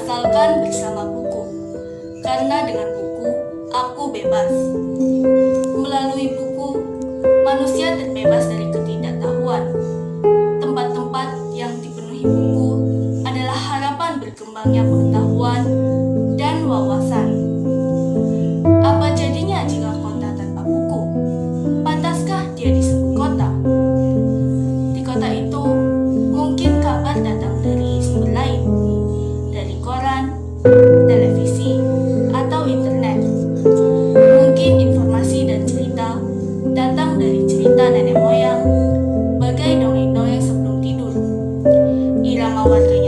asalkan bersama buku. Karena dengan buku, aku bebas. Melalui buku, manusia terbebas dari ketidaktahuan. Tempat-tempat yang dipenuhi buku adalah harapan berkembangnya pengetahuan dan wawasan. Apa jadinya jika kota tanpa buku? Pantaskah dia disebut kota? Di kota itu, mungkin kabar datang dari sumber lain, dari koran, televisi, atau internet. Mungkin informasi dan cerita datang dari cerita nenek moyang, bagai dongeng-dongeng sebelum tidur. Irama warganya